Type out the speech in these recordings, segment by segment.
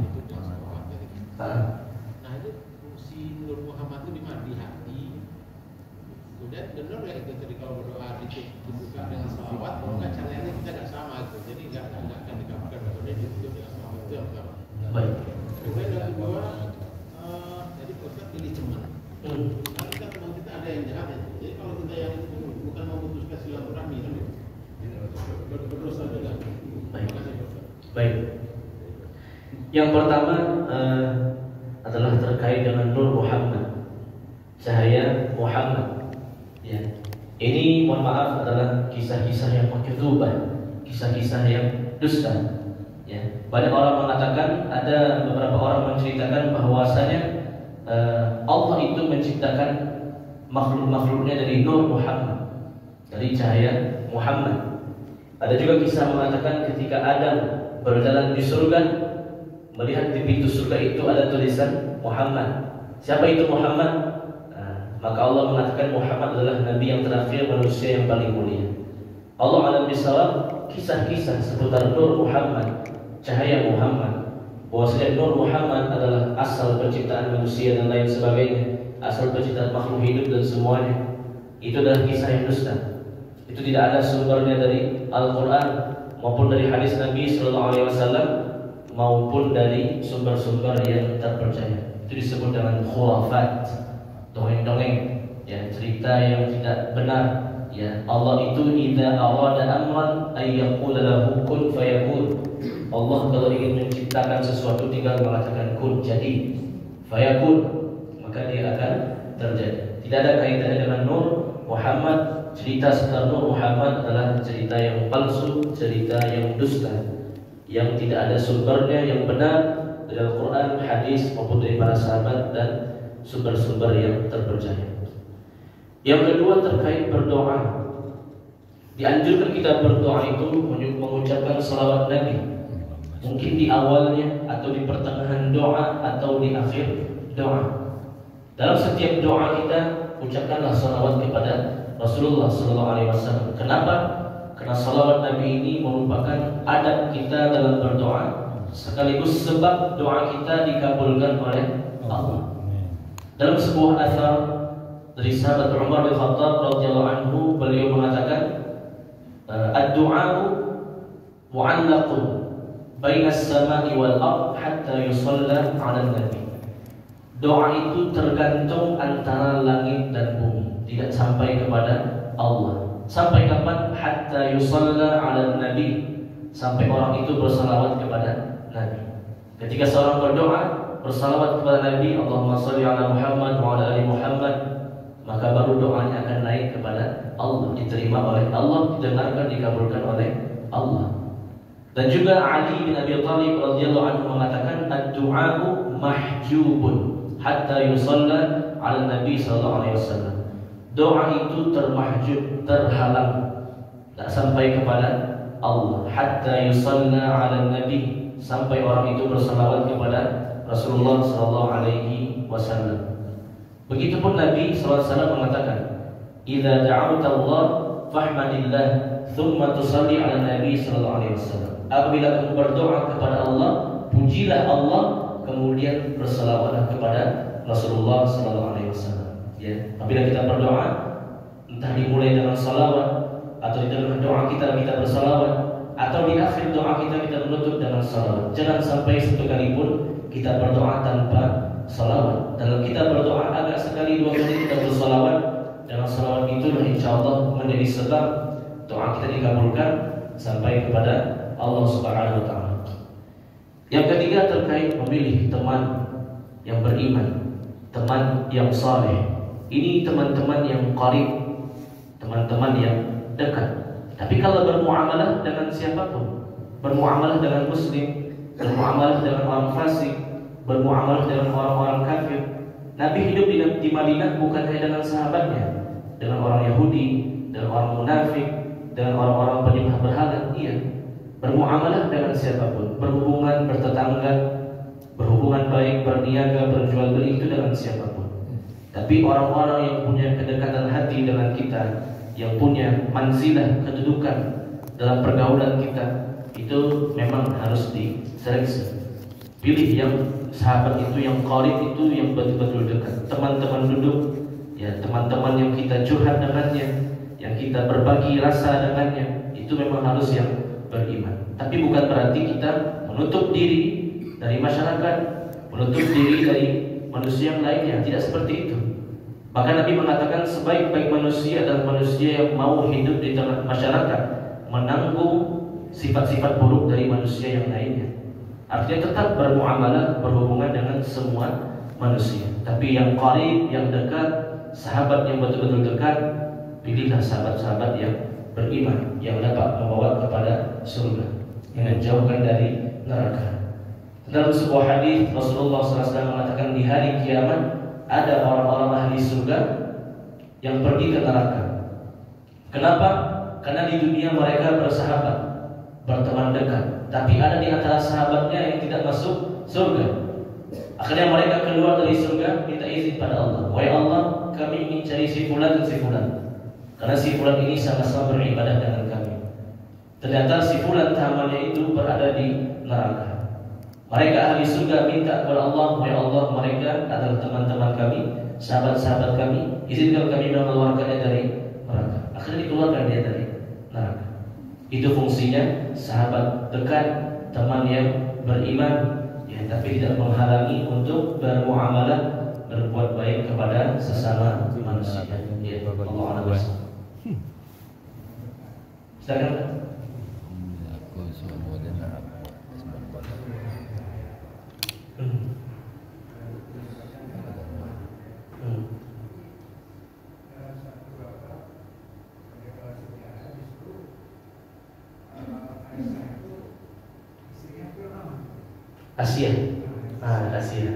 itu dan salawat dari kita. Nah itu fungsi Nur Muhammad itu di mana? Di hati. Kemudian benar ya itu tadi kalau berdoa dibuka dengan salawat, kalau nggak caranya kita nggak sama gitu. Jadi nggak akan dikabulkan. Kemudian ditutup dengan salawat itu yang pertama. Baik. Kemudian yang kedua, jadi Ustaz pilih cemen. Karena kita teman kita ada yang jahat ya. Jadi kalau kita yang bukan memutuskan silaturahmi, berdosa juga. Baik. Baik. Yang pertama adalah terkait dengan Nur Muhammad, cahaya Muhammad. Ya. Ini mohon maaf adalah kisah-kisah yang makdzubah, kisah-kisah yang dusta. Ya. Banyak orang mengatakan, ada beberapa orang menceritakan bahwasanya Allah itu menciptakan makhluk-makhluknya dari Nur Muhammad, dari cahaya Muhammad. Ada juga kisah mengatakan ketika Adam berjalan di surga, melihat di pintu surga itu ada tulisan Muhammad. Siapa itu Muhammad? Maka Allah mengatakan Muhammad adalah Nabi yang terakhir, manusia yang paling mulia. Allah alam bisawab, kisah-kisah seputar Nur Muhammad, cahaya Muhammad, bahwasanya Nur Muhammad adalah asal penciptaan manusia dan lain sebagainya, asal penciptaan makhluk hidup dan semuanya. Itu adalah kisah yang dusta. Itu tidak ada sumbernya dari Al-Quran maupun dari hadis Nabi SAW maupun dari sumber-sumber yang terpercaya. Itu disebut dengan khurafat, dongeng-dongeng, ya, cerita yang tidak benar. Ya, Allah itu idza arada amran ay yaqula lahu kun fayakun. Allah kalau ingin menciptakan sesuatu tinggal mengatakan kun, jadi, fayakun, maka dia akan terjadi. Tidak ada kaitannya dengan Nur Muhammad. Cerita seputar Nur Muhammad adalah cerita yang palsu, cerita yang dusta, yang tidak ada sumbernya yang benar dari Al-Quran, hadis maupun dari para sahabat dan sumber-sumber yang terpercaya. Yang kedua terkait berdoa. Dianjurkan kita berdoa itu mengucapkan salawat Nabi. Mungkin di awalnya atau di pertengahan doa atau di akhir doa. Dalam setiap doa kita ucapkanlah salawat kepada Rasulullah SAW. Kenapa? Karena salawat Nabi ini merupakan adab kita dalam berdoa, sekaligus sebab doa kita dikabulkan oleh Allah. Dalam sebuah athar dari sahabat Umar bin Khattab radhiyallahu anhu, beliau mengatakan, ad-du'a'u mu'allaqun baina as-sama'i wal ard hatta yusalla 'ala an-nabi. Doa itu tergantung antara langit dan bumi, tidak sampai kepada Allah. Sampai kapan? Hatta yusalla 'ala an-nabi, sampai orang itu bersalawat kepada Nabi. Ketika seorang berdoa bersalawat kepada Nabi, Allahumma shalli ala Muhammad wa ala ali Muhammad, maka baru doanya akan naik kepada Allah, diterima oleh Allah, didengarkan, dikabulkan oleh Allah. Dan juga Ali bin Abi Thalib radhiyallahu anhu mengatakan, ad-du'a'u mahjubun hatta yusalla ala Nabi sallallahu alaihi wasallam. Doa itu termahjub, terhalang, tak sampai kepada Allah. Hatta yusalla ala Nabi, sampai orang itu bersalawat kepada Rasulullah sallallahu alaihi wasallam. Begitupun Nabi sallallahu alaihi wasallam mengatakan, "Idza da'awta Allah fahmadillah, thumma tusalli ala Nabi sallallahu alaihi wasallam." Apabila kamu berdoa kepada Allah, pujilah Allah, kemudian bersalawatlah kepada Rasulullah sallallahu alaihi wasallam. Ya, apabila kita berdoa, entah dimulai dengan salawat atau di dalam doa kita bersalawat, atau di akhir doa kita menutup dengan salawat. Jangan sampai satu kali pun kita berdoa tanpa salawat. Dalam kita berdoa agak sekali dua kali kita bersalawat, dengan salawat itulah insyaallah menjadi sebab doa kita dikabulkan sampai kepada Allah Subhanahu wa taala. Yang ketiga terkait memilih teman yang beriman, teman yang saleh. Ini teman-teman yang qarib, teman-teman yang dekat. Tapi kalau bermuamalah dengan siapapun, bermuamalah dengan muslim, bermuamalah dengan orang fasik, bermuamalah dengan orang-orang kafir. Nabi hidup di Madinah bukan hanya dengan sahabatnya, dengan orang Yahudi, dengan orang munafik, dengan orang-orang penyembah berhala. Iya, bermuamalah dengan siapapun, berhubungan, bertetangga, berhubungan baik, berniaga, berjual beli itu dengan siapapun. Tapi orang-orang yang punya kedekatan hati dengan kita, yang punya manzilah, kedudukan dalam pergaulan kita, itu memang harus diseleksi. Pilih yang sahabat itu, yang qarib itu, yang betul-betul dekat. Teman-teman duduk, ya teman-teman yang kita curhat dengannya, yang kita berbagi rasa dengannya, itu memang harus yang beriman. Tapi bukan berarti kita menutup diri dari masyarakat, menutup diri dari manusia yang lainnya. Tidak seperti itu. Bahkan Nabi mengatakan sebaik-baik manusia adalah manusia yang mau hidup di tengah masyarakat, menanggung sifat-sifat buruk dari manusia yang lainnya. Artinya tetap bermuamalah, berhubungan dengan semua manusia. Tapi yang qarib, yang dekat, sahabat yang betul-betul dekat, pilihlah sahabat-sahabat yang beriman, yang dapat membawa kepada surga, yang menjauhkan dari neraka. Dalam sebuah hadis Rasulullah SAW mengatakan di hari kiamat ada orang-orang ahli surga yang pergi ke neraka. Kenapa? Karena di dunia mereka bersahabat, berteman dekat, tapi ada di antara sahabatnya yang tidak masuk surga. Akhirnya mereka keluar dari surga, minta izin pada Allah. Wahai Allah, kami ingin cari si fulan dan si fulan, karena si fulan ini sama-sama beribadah dengan kami. Ternyata si fulan tamannya itu berada di neraka. Mereka ahli surga minta kepada Allah, wahai Allah, mereka adalah teman-teman kami, sahabat-sahabat kami, izinkan kami mengeluarkannya dari neraka. Akhirnya dikeluarkan dia dari neraka. Itu fungsinya sahabat dekat, teman yang beriman, ya, tapi tidak menghalangi untuk bermuamalah, berbuat baik kepada sesama manusia. Ya, Allah Akbar. Silakan. Asia. Asia.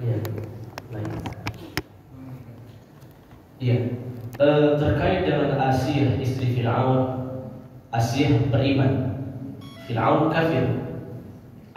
Iya. Iya. Terkait dengan Asia istri Fir'aun, Asia beriman, Fir'aun kafir.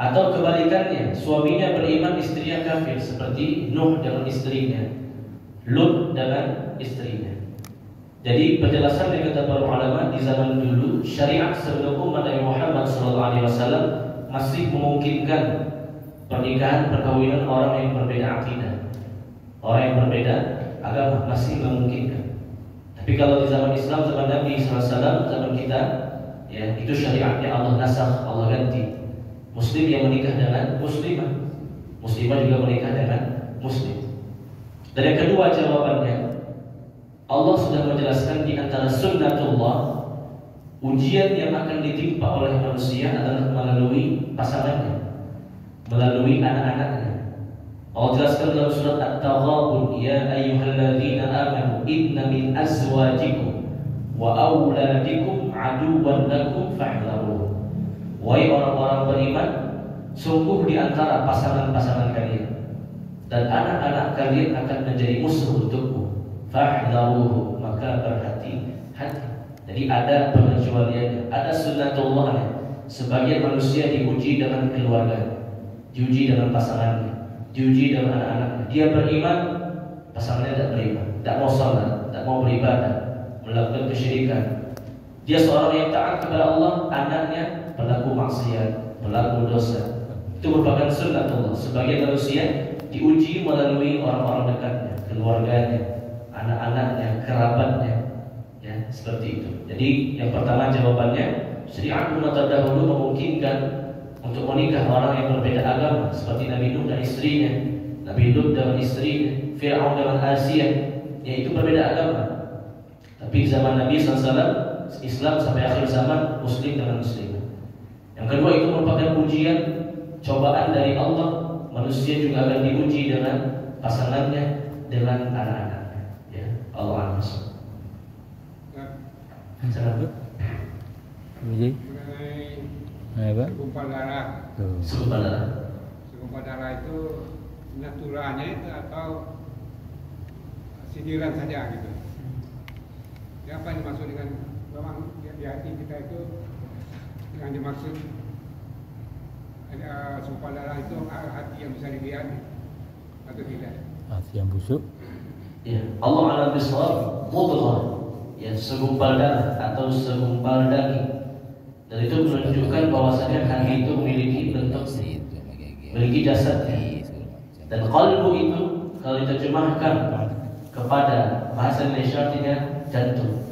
Atau kebalikannya, suaminya beriman, istrinya kafir, seperti Nuh dengan istrinya, Lut dengan istrinya. Jadi penjelasan dari kata para ulama, di zaman dulu syariat sebelum umat Nabi Muhammad SAW masih memungkinkan pernikahan perkawinan orang yang berbeda akidah, orang yang berbeda agama, masih memungkinkan. Tapi kalau di zaman Islam, zaman Nabi SAW, zaman kita, ya itu syariatnya Allah nasakh, Allah ganti. Muslim yang menikah dengan muslimah, muslimah juga menikah dengan muslim. Dan yang kedua jawabannya, Allah sudah menjelaskan di antara sunnatullah, ujian yang akan ditimpa oleh manusia adalah melalui pasangannya, melalui anak-anaknya. Allah jelaskan dalam surat At-Taghabun, ya ayyuhalladzina amanu inna min azwajikum wa auladikum aduwwan lakum fahdharuh. Wahai orang-orang beriman, sungguh di antara pasangan-pasangan kalian dan anak-anak kalian akan menjadi musuh untukmu. Fahdharuhu, maka berhati-hati. Jadi ada pengecualiannya, ada sunnatullahnya. Sebagian manusia diuji dengan keluarga, diuji dengan pasangannya, diuji dengan anak-anaknya. Dia beriman, pasangannya tidak beriman, tidak mau salat, tidak mau beribadah, melakukan kesyirikan. Dia seorang yang taat kepada Allah, anaknya pelaku maksiat, pelaku dosa. Itu merupakan sunnatullah. Sebagian manusia diuji melalui orang-orang dekatnya, keluarganya, anak-anaknya, kerabatnya, ya seperti itu. Jadi yang pertama jawabannya, syariat umat terdahulu memungkinkan untuk menikah orang yang berbeda agama, seperti Nabi Nuh dan istrinya, Nabi Lut dengan istrinya, Fir'aun dengan Asia, yaitu berbeda agama. Tapi zaman Nabi SAW, Islam sampai akhir zaman, Muslim dengan Muslim. Yang kedua, itu merupakan ujian, cobaan dari Allah. Manusia juga akan diuji dengan pasangannya, dengan anak-anaknya. Ya, Allah Akbar. Mengenai segumpal darah. Segumpal darah. Segumpal darah itu naturalnya itu atau sindiran saja gitu. Ya, apa yang dimaksud dengan memang di hati kita itu yang dimaksud ada segumpal darah itu hati yang bisa dilihat atau tidak? Hati yang busuk. Ya, Allah A'lam bishawab. Mudghah. ya segumpal darah atau segumpal daging. Dan itu menunjukkan bahwasanya hati itu memiliki bentuk, memiliki jasad. Dan qalbu itu kalau diterjemahkan kepada bahasa Indonesia artinya jantung.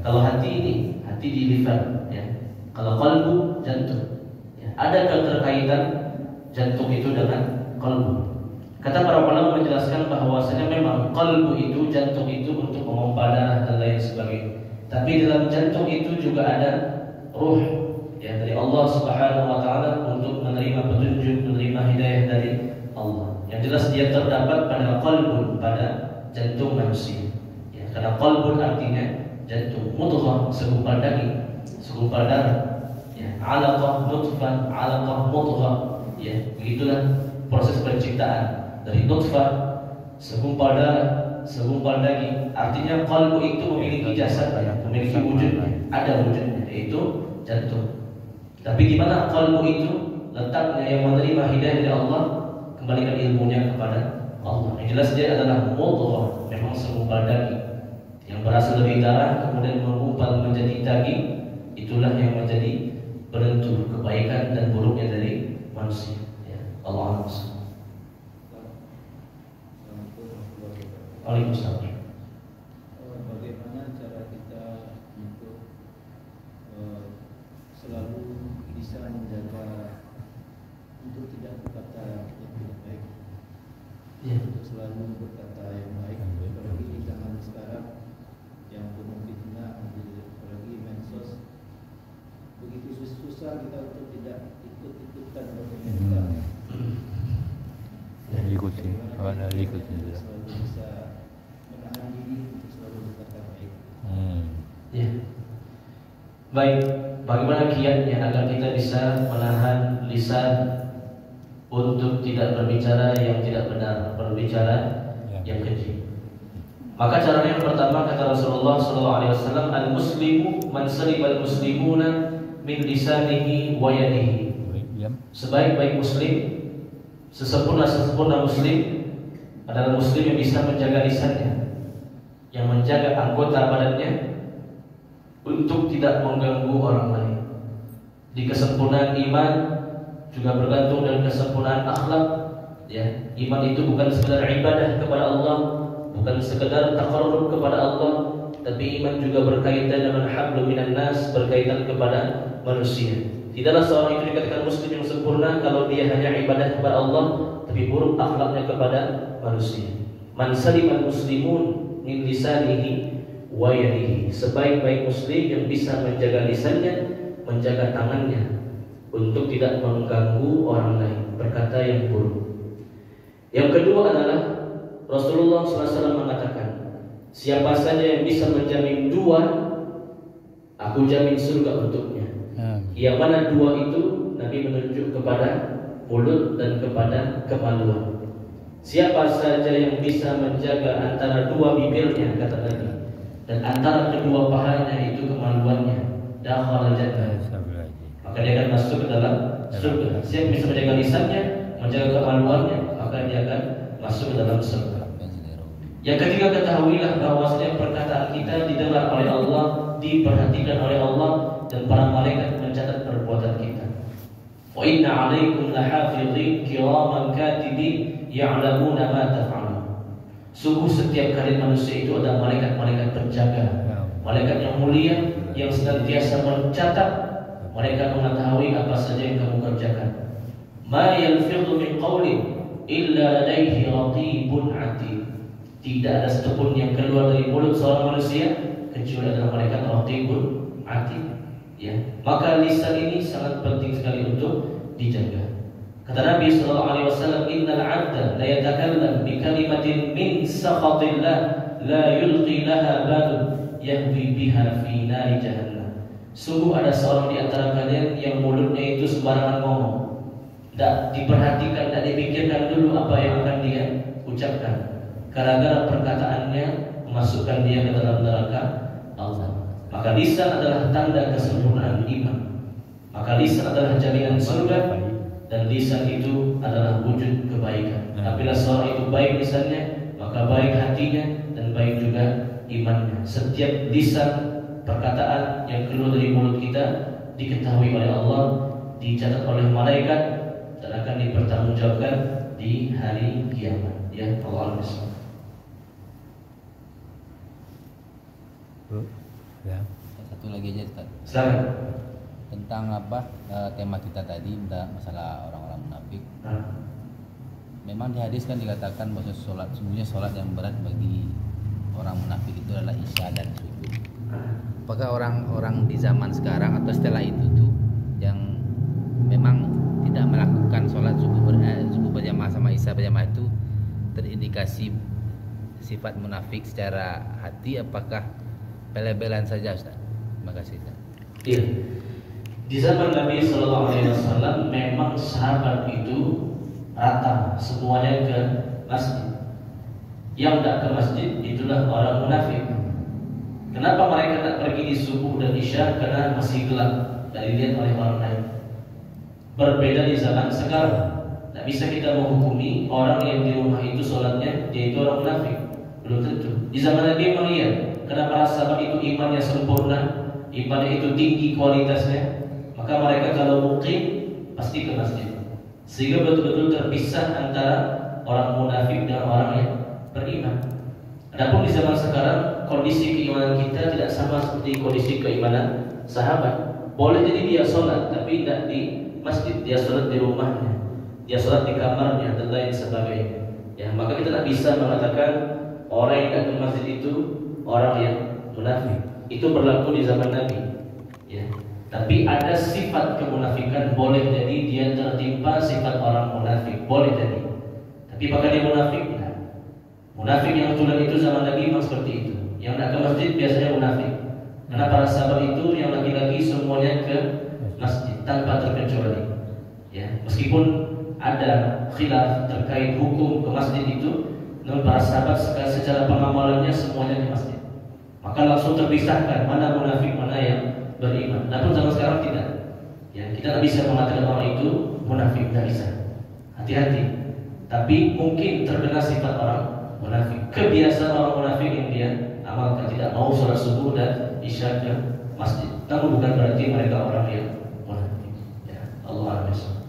Kalau hati ini, hati di liver, ya. Kalau qalbu jantung. Ya. Ada keterkaitan jantung itu dengan qalbu. Kata para ulama menjelaskan bahwasanya memang qalbu itu, jantung itu untuk memompa darah dan lain sebagainya. Tapi dalam jantung itu juga ada ruh, ya, dari Allah Subhanahu wa taala untuk menerima petunjuk, menerima hidayah dari Allah. Yang jelas dia terdapat pada qalbun, pada jantung manusia. Ya, karena qalbun artinya jantung, mudghah segumpal daging, segumpal darah. Ya, alaqah nutfah, alaqah mudghah. Ya, begitulah proses penciptaan. Dari nutfah, segumpal darah, segumpal daging. Artinya qalbu itu memiliki jasad, memiliki wujud, ada wujudnya, yaitu jantung. Tapi di mana qalbu itu letaknya yang menerima hidayah dari Allah, kembalikan ilmunya kepada Allah. Yang jelas dia adalah mudghah, memang segumpal daging yang berasal dari darah kemudian mengumpal menjadi daging. Itulah yang menjadi penentu kebaikan dan buruknya dari manusia. Ya, Allah SWT. Waalaikumsalam. Bagaimana cara kita untuk selalu bisa menjaga untuk tidak berkata yang tidak baik, untuk selalu berkata yang baik, apalagi di zaman sekarang yang penuh fitnah, apalagi medsos, begitu susah kita untuk tidak ikut-ikutan berkomentar. Ikuti, ikuti. Selalu bisa menahan diri untuk selalu berkata baik. Ya. Baik, bagaimana kiatnya agar kita bisa menahan lisan untuk tidak berbicara yang tidak benar, berbicara yang keji. Maka caranya yang pertama kata Rasulullah SAW, al-muslimu man salima al-muslimuna min lisanihi wa yadihi. Sebaik-baik muslim, sesempurna muslim adalah muslim yang bisa menjaga lisannya, yang menjaga anggota badannya untuk tidak mengganggu orang lain. Di kesempurnaan iman juga bergantung dengan kesempurnaan akhlak. Ya, iman itu bukan sekedar ibadah kepada Allah, bukan sekedar taqarrub kepada Allah, tapi iman juga berkaitan dengan hablum minan nas, berkaitan kepada manusia. Tidaklah seorang itu dikatakan muslim yang sempurna kalau dia hanya ibadah kepada Allah tapi buruk akhlaknya kepada manusia. Man salimal muslimun min lisanihi wa yadihi. Sebaik-baik muslim yang bisa menjaga lisannya, menjaga tangannya untuk tidak mengganggu orang lain, berkata yang buruk. Yang kedua adalah Rasulullah SAW mengatakan, siapa saja yang bisa menjamin dua, aku jamin surga untuknya. Yang mana dua itu Nabi menunjuk kepada mulut dan kepada kemaluan. Siapa saja yang bisa menjaga antara dua bibirnya, kata Nabi, dan antara kedua pahanya itu kemaluannya, dakhala jannah, maka dia akan masuk ke dalam surga. Siapa yang bisa menjaga lisannya, menjaga kemaluannya, maka dia akan masuk ke dalam surga. Yang ketiga, ketahuilah bahwasanya perkataan kita didengar oleh Allah, diperhatikan oleh Allah, dan para malaikat mencatat perbuatan kita. Wa inna 'alaikum lahafizin kiraman katibin ya'lamuna ma taf'alun. Sungguh setiap kalian manusia itu ada malaikat-malaikat penjaga, malaikat yang mulia yang senantiasa mencatat. Mereka mengetahui apa saja yang kamu kerjakan. Ma yalfidhu min qawlin illa ladaihi raqibun 'atid. Tidak ada satupun yang keluar dari mulut seorang manusia kecuali adalah malaikat raqibun 'atid. Ya, maka lisan ini sangat penting sekali untuk dijaga. Kata Nabi SAW, innal 'abda la yatakallam bi kalimatin min sakhatillah la yulqi laha balun yahwi biha fi nari jahannam. Sungguh ada seorang di antara kalian yang mulutnya itu sembarangan ngomong, tidak diperhatikan, tidak dipikirkan dulu apa yang akan dia ucapkan. Gara-gara perkataannya memasukkan dia ke dalam neraka Allah. Maka lisan adalah tanda kesempurnaan iman. Maka lisan adalah jaminan surga, dan lisan itu adalah wujud kebaikan. Apabila seorang itu baik lisannya, maka baik hatinya dan baik juga imannya. Setiap lisan perkataan yang keluar dari mulut kita diketahui oleh Allah, dicatat oleh malaikat dan akan dipertanggungjawabkan di hari kiamat. Ya, Allah SWT. Ya. Satu lagi aja Ustaz. Silakan. Tentang tema kita tadi masalah orang-orang munafik. Memang di hadis kan dikatakan bahwa sebenarnya sholat yang berat bagi orang munafik itu adalah isya dan subuh. Apakah orang-orang di zaman sekarang atau setelah itu tuh yang memang tidak melakukan sholat subuh berjamaah sama isya berjamaah itu terindikasi sifat munafik secara hati, apakah bela-belaan saja Ustaz? Terima kasih Ustaz. Iya. Di zaman Nabi SAW memang sahabat itu rata semuanya ke masjid. Yang tidak ke masjid itulah orang munafik. Kenapa mereka tak pergi di subuh dan isya? Karena masih gelap, tak dilihat oleh orang lain. Berbeda di zaman sekarang. Tak bisa kita menghukumi orang yang di rumah itu sholatnya dia itu orang munafik. Belum tentu. Di zaman Nabi memang iya. Karena para sahabat itu imannya sempurna, imannya itu tinggi kualitasnya, maka mereka kalau muqim pasti ke masjid. Sehingga betul-betul terpisah antara orang munafik dan orang yang beriman. Adapun di zaman sekarang kondisi keimanan kita tidak sama seperti kondisi keimanan sahabat. Boleh jadi dia sholat tapi tidak di masjid, dia sholat di rumahnya, dia sholat di kamarnya dan lain sebagainya. Ya, maka kita tidak bisa mengatakan orang yang datang ke masjid itu orang yang munafik. Itu berlaku di zaman Nabi. Ya. Tapi ada sifat kemunafikan, boleh jadi dia tertimpa sifat orang munafik, boleh jadi. Tapi apakah dia munafik? Nah, munafik yang tulen itu zaman Nabi memang seperti itu. Yang nak ke masjid biasanya munafik. Karena para sahabat itu yang laki-laki semuanya ke masjid tanpa terkecuali. Ya, meskipun ada khilaf terkait hukum ke masjid itu, namun para sahabat secara pengamalannya semuanya ke masjid. Maka langsung terpisahkan mana munafik mana yang beriman. Namun zaman sekarang tidak. Ya, kita tidak bisa mengatakan orang itu munafik, tidak bisa. Hati-hati. Tapi mungkin terkena sifat orang munafik. Kebiasaan orang munafik yang dia amalkan, tidak mau sholat subuh dan isya ke masjid. Namun bukan berarti mereka orang yang munafik. Ya, Allah SWT.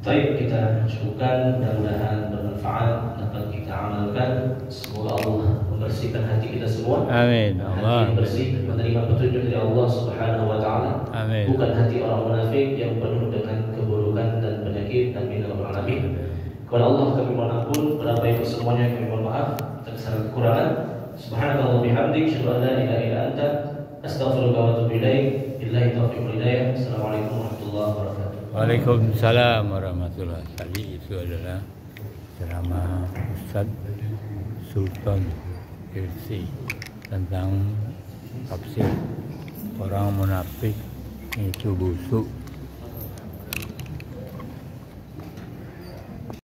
Baik, kita cukupkan, mudah-mudahan bermanfaat dapat kita amalkan. Semoga Allah membersihkan hati kita semua. Amin. Hati yang bersih, menerima petunjuk dari Allah Subhanahu wa taala. Amin. Bukan hati orang munafik yang penuh dengan keburukan dan penyakit. Amin ya rabbal alamin. Kepada Allah kami mohon ampun, berapa itu semuanya kami mohon maaf atas kesalahan kekurangan. Subhanallah bihamdik, asyhadu an la ilaha illa anta, astaghfiruka wa atubu ilaik. Billahi taufiq wal hidayah. Assalamualaikum warahmatullahi wabarakatuh. Waalaikumsalam warahmatullahi wabarakatuh. Tadi itu adalah ceramah Ustaz Sultan Irsi tentang tafsir orang munafik itu busuk